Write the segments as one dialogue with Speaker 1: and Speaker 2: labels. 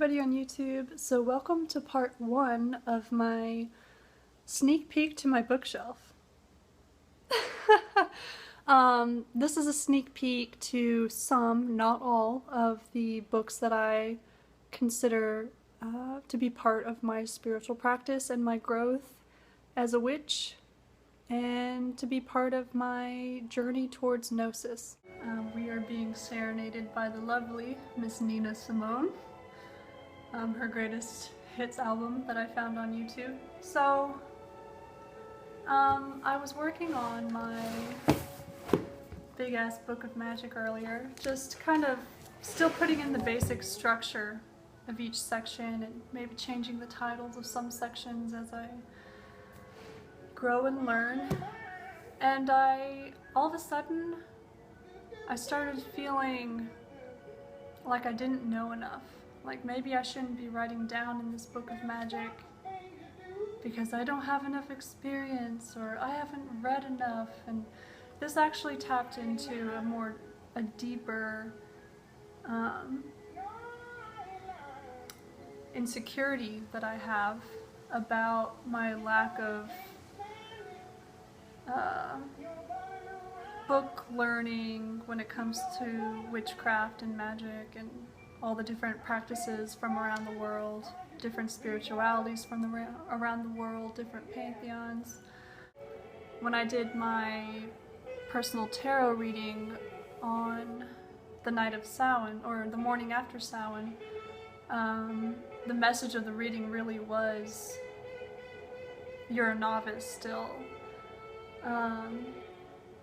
Speaker 1: everybody on YouTube. So welcome to part 1 of my sneak peek to my bookshelf. This is a sneak peek to some, not all, of the books that I consider to be part of my spiritual practice and my growth as a witch, and to be part of my journey towards gnosis. We are being serenaded by the lovely Miss Nina Simone. Her greatest hits album that I found on YouTube. So, I was working on my big ass book of magic earlier, just kind of still putting in the basic structure of each section and maybe changing the titles of some sections as I grow and learn. And all of a sudden, I started feeling like I didn't know enough. Like maybe I shouldn't be writing down in this book of magic because I don't have enough experience or I haven't read enough. And this actually tapped into a deeper insecurity that I have about my lack of book learning when it comes to witchcraft and magic and all the different practices from around the world, different spiritualities from around the world, different pantheons. When I did my personal tarot reading on the night of Samhain, or the morning after Samhain, the message of the reading really was, you're a novice still.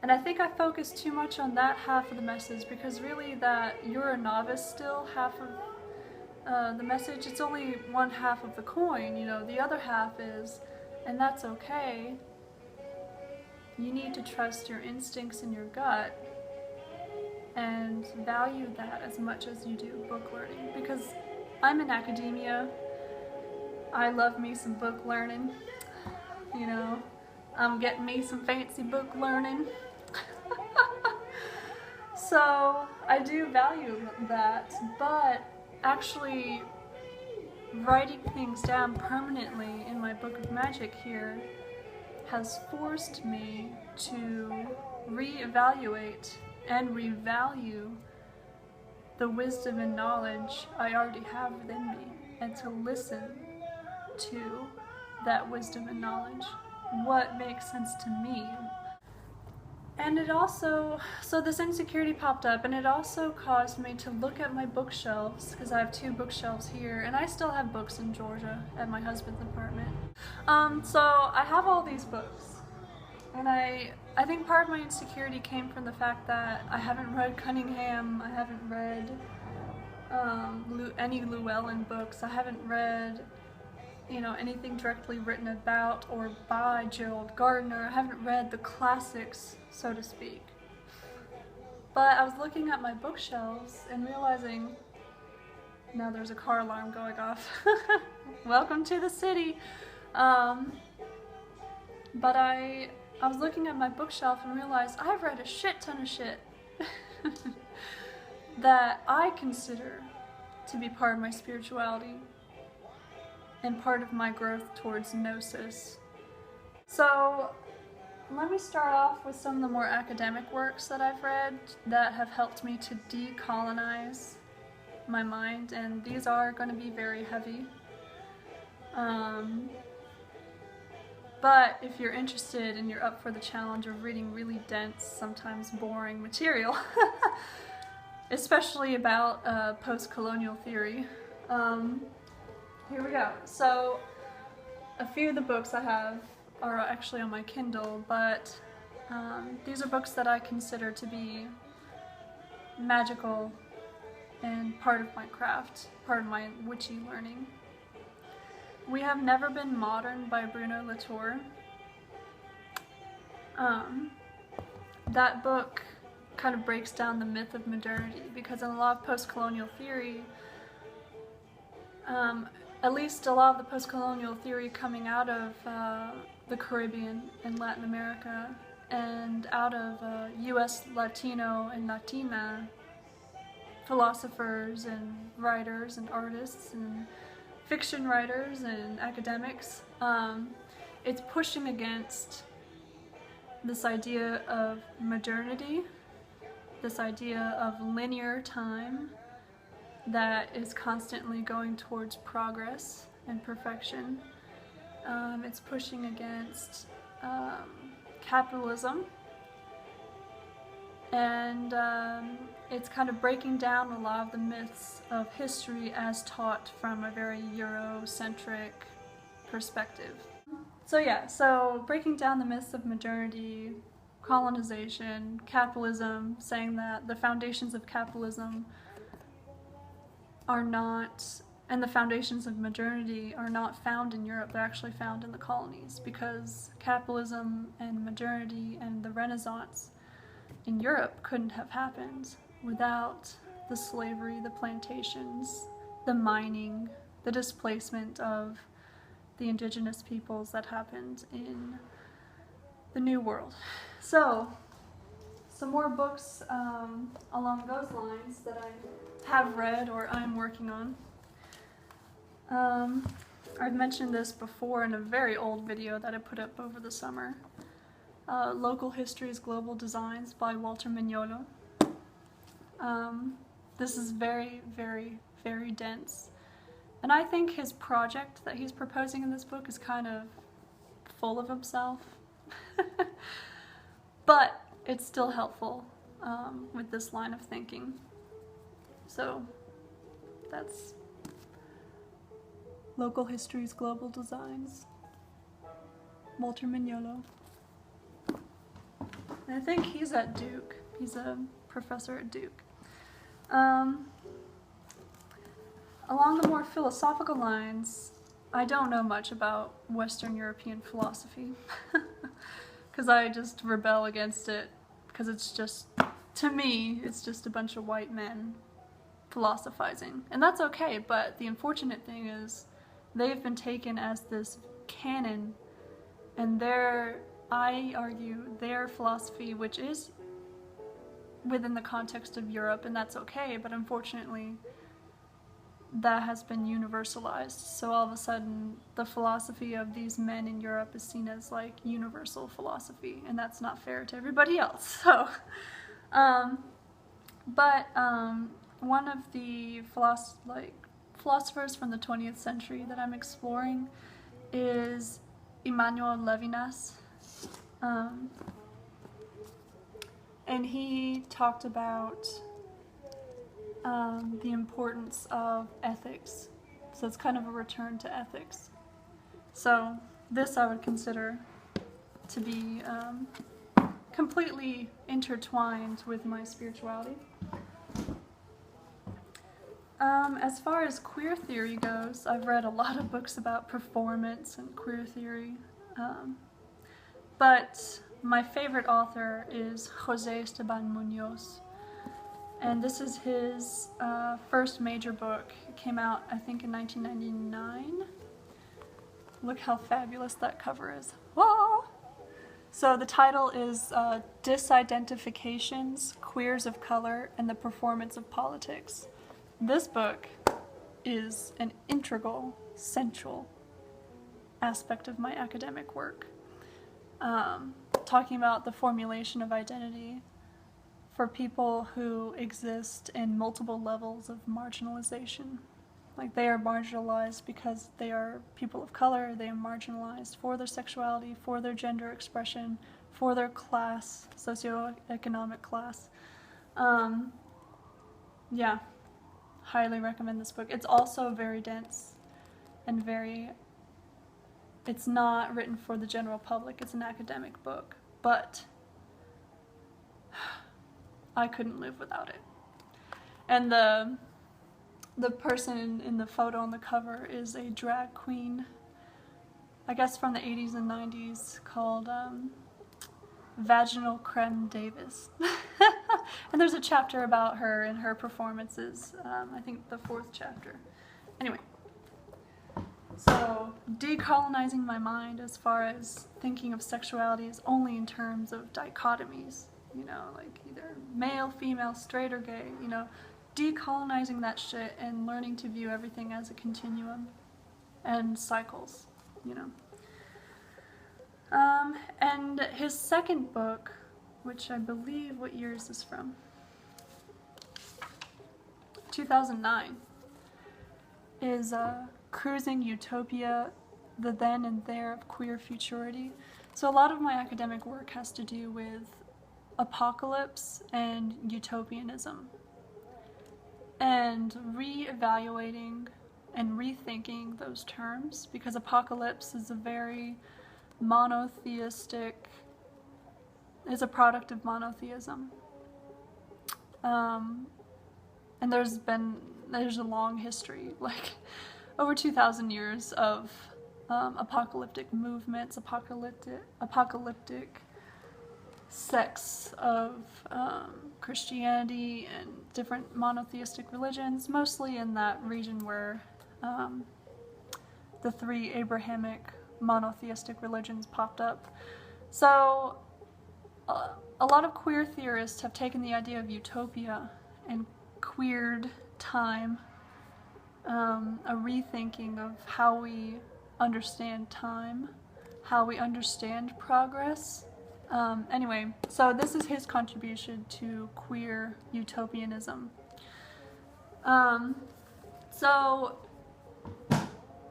Speaker 1: And I think I focused too much on that half of the message, because really that you're a novice still half of the message, it's only one half of the coin, you know. The other half is, and that's okay, you need to trust your instincts and your gut and value that as much as you do book learning. Because I'm in academia, I love me some book learning, you know. I'm getting me some fancy book learning. So I do value that, but actually writing things down permanently in my book of magic here has forced me to reevaluate and revalue the wisdom and knowledge I already have within me, and to listen to that wisdom and knowledge, what makes sense to me. And it also, so this insecurity popped up, and it also caused me to look at my bookshelves, because I have 2 bookshelves here, and I still have books in Georgia at my husband's apartment. So I have all these books, and I think part of my insecurity came from the fact that I haven't read Cunningham, I haven't read any Llewellyn books, I haven't read, you know, anything directly written about or by Gerald Gardner. I haven't read the classics, so to speak. But I was looking at my bookshelves and realizing, now there's a car alarm going off. Welcome to the city. But I was looking at my bookshelf and realized I've read a shit ton of shit that I consider to be part of my spirituality and part of my growth towards gnosis. So let me start off with some of the more academic works that I've read that have helped me to decolonize my mind, and these are going to be very heavy. But if you're interested and you're up for the challenge of reading really dense, sometimes boring material, especially about post-colonial theory, here we go. So, a few of the books I have are actually on my Kindle, but these are books that I consider to be magical and part of my craft, part of my witchy learning. We Have Never Been Modern by Bruno Latour. That book kind of breaks down the myth of modernity, because in a lot of post-colonial theory, at least a lot of the post-colonial theory coming out of the Caribbean and Latin America, and out of US Latino and Latina philosophers and writers and artists and fiction writers and academics. It's pushing against this idea of modernity, this idea of linear time that is constantly going towards progress and perfection. It's pushing against capitalism, and it's kind of breaking down a lot of the myths of history as taught from a very Eurocentric perspective. So yeah, so breaking down the myths of modernity, colonization, capitalism, saying that the foundations of capitalism are not, and the foundations of modernity are not found in Europe, they're actually found in the colonies, because capitalism and modernity and the Renaissance in Europe couldn't have happened without the slavery, the plantations, the mining, the displacement of the indigenous peoples that happened in the New World. So, some more books along those lines that I have read or I'm working on. I've mentioned this before in a very old video that I put up over the summer. Local Histories, Global Designs by Walter Mignolo. This is very, very, very dense. And I think his project that he's proposing in this book is kind of full of himself. But it's still helpful with this line of thinking. So that's Local Histories, Global Designs, Walter Mignolo. And I think he's at Duke. He's a professor at Duke. Along the more philosophical lines, I don't know much about Western European philosophy because I just rebel against it, because it's just, to me, it's just a bunch of white men philosophizing. And that's okay, but the unfortunate thing is they've been taken as this canon, and I argue their philosophy, which is within the context of Europe, and that's okay, but unfortunately that has been universalized. So all of a sudden the philosophy of these men in Europe is seen as like universal philosophy, and that's not fair to everybody else. So one of the philosophers from the 20th century that I'm exploring is Emmanuel Levinas. And he talked about the importance of ethics. So it's kind of a return to ethics. So this I would consider to be completely intertwined with my spirituality. As far as queer theory goes, I've read a lot of books about performance and queer theory. But my favorite author is José Esteban Muñoz. And this is his first major book. It came out, I think, in 1999. Look how fabulous that cover is. Whoa! So the title is Disidentifications, Queers of Color, and the Performance of Politics. This book is an integral, central aspect of my academic work. Talking about the formulation of identity for people who exist in multiple levels of marginalization. Like, they are marginalized because they are people of color, they are marginalized for their sexuality, for their gender expression, for their class, socioeconomic class. Yeah, highly recommend this book. It's also very dense and it's not written for the general public, it's an academic book, but I couldn't live without it. And the person in the photo on the cover is a drag queen, I guess from the 80s and 90s, called Vaginal Creme Davis. And there's a chapter about her and her performances, I think the 4th chapter. Anyway, so decolonizing my mind as far as thinking of sexuality is only in terms of dichotomies, you know, like either male, female, straight, or gay, you know. decolonizing that shit and learning to view everything as a continuum and cycles, you know. And his second book, which I believe, what year is this from? 2009, is Cruising Utopia, the Then and There of Queer Futurity. So a lot of my academic work has to do with apocalypse and utopianism, and re-evaluating and rethinking those terms, because apocalypse is a very monotheistic, is a product of monotheism. And there's a long history, like over 2,000 years of apocalyptic movements, apocalyptic sects of Christianity and different monotheistic religions, mostly in that region where the three Abrahamic monotheistic religions popped up. So a lot of queer theorists have taken the idea of utopia and queered time, a rethinking of how we understand time, how we understand progress. Anyway, so this is his contribution to queer utopianism. So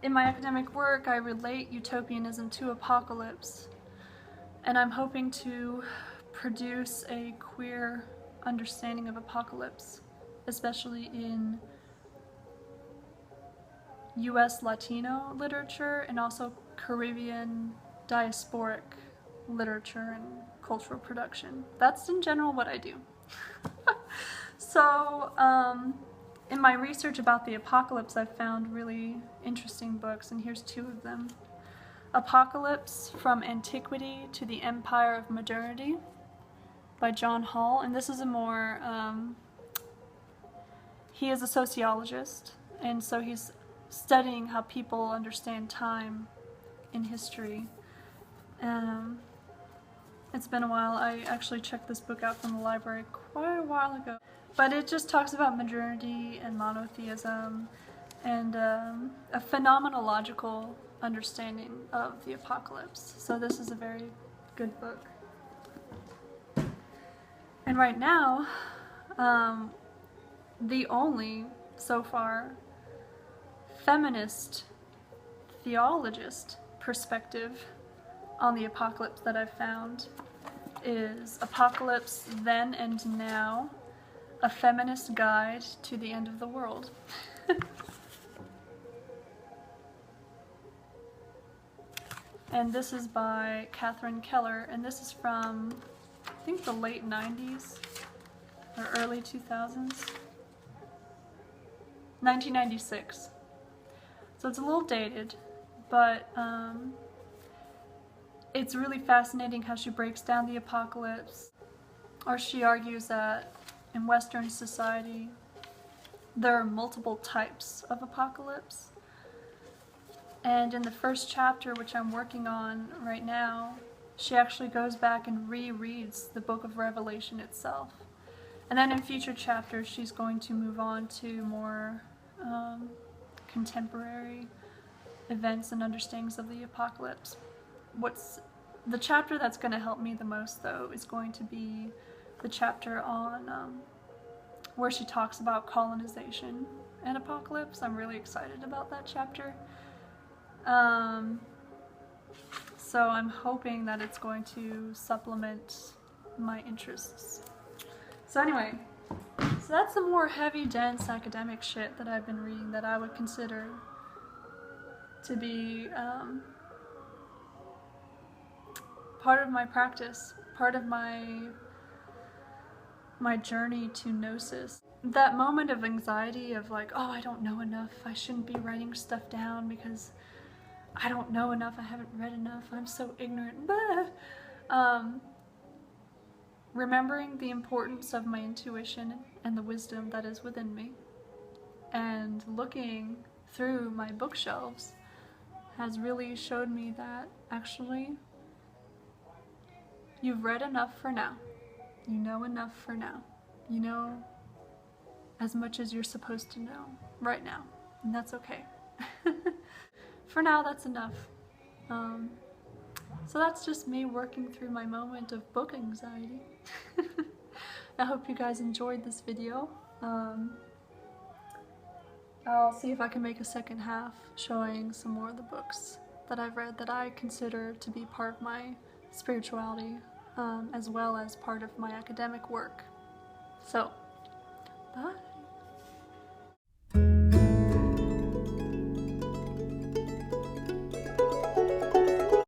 Speaker 1: in my academic work, I relate utopianism to apocalypse, and I'm hoping to produce a queer understanding of apocalypse, especially in US Latino literature and also Caribbean diasporic literature and cultural production. That's in general what I do. So, in my research about the apocalypse, I've found really interesting books, and here's two of them. Apocalypse, From Antiquity to the Empire of Modernity by John Hall, and this is a more, he is a sociologist, and so he's studying how people understand time in history. It's been a while. I actually checked this book out from the library quite a while ago. But it just talks about modernity and monotheism and a phenomenological understanding of the apocalypse. So this is a very good book. And right now, the only, so far, feminist theologist perspective on the apocalypse that I've found is Apocalypse Then and Now, A Feminist Guide to the End of the World. And this is by Catherine Keller, and this is from, I think, the late 90s or early 2000s. 1996. So it's a little dated, but it's really fascinating how she breaks down the apocalypse, or she argues that in Western society there are multiple types of apocalypse. And in the first chapter, which I'm working on right now, she actually goes back and rereads the book of Revelation itself. And then in future chapters she's going to move on to more contemporary events and understandings of the apocalypse. The chapter that's going to help me the most, though, is going to be the chapter on where she talks about colonization and apocalypse. I'm really excited about that chapter. So I'm hoping that it's going to supplement my interests. So anyway, so that's the more heavy, dense academic shit that I've been reading that I would consider to be part of my practice, part of my journey to gnosis. That moment of anxiety of like, oh, I don't know enough, I shouldn't be writing stuff down because I don't know enough, I haven't read enough, I'm so ignorant. Remembering the importance of my intuition and the wisdom that is within me, and looking through my bookshelves has really showed me that actually you've read enough for now. You know enough for now. You know as much as you're supposed to know right now, and that's okay. For now, that's enough. So that's just me working through my moment of book anxiety. I hope you guys enjoyed this video. I'll see if I can make a second half showing some more of the books that I've read that I consider to be part of my spirituality, as well as part of my academic work. So, bye!